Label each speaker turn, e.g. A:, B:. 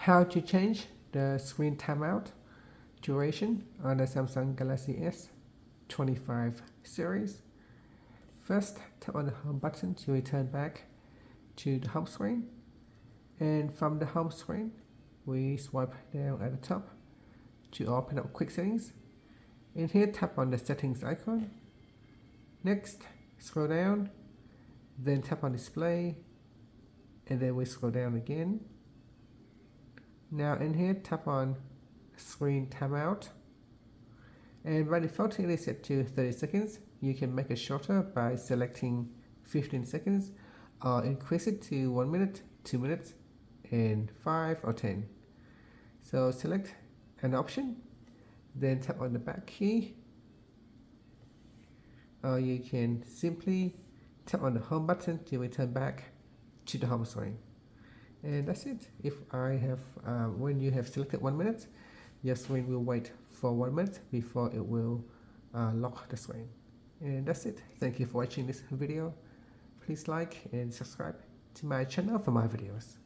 A: How to change the screen timeout duration on the Samsung Galaxy S25 series. First, tap on the home button to return back to the home screen, and from the home screen we swipe down at the top to open up quick settings, and here tap on the settings icon. Next, scroll down, then tap on display, and then we scroll down again. Now in here, tap on screen timeout, and by default it is set to 30 seconds. You can make it shorter by selecting 15 seconds or increase it to 1 minute, 2 minutes, and 5 or 10. So select an option, then tap on the back key, or you can simply tap on the home button to return back to the home screen. And that's it. When you have selected 1 minute, your screen will wait for 1 minute before it will lock the screen. And that's it. Thank you for watching this video. Please like and subscribe to my channel for my videos.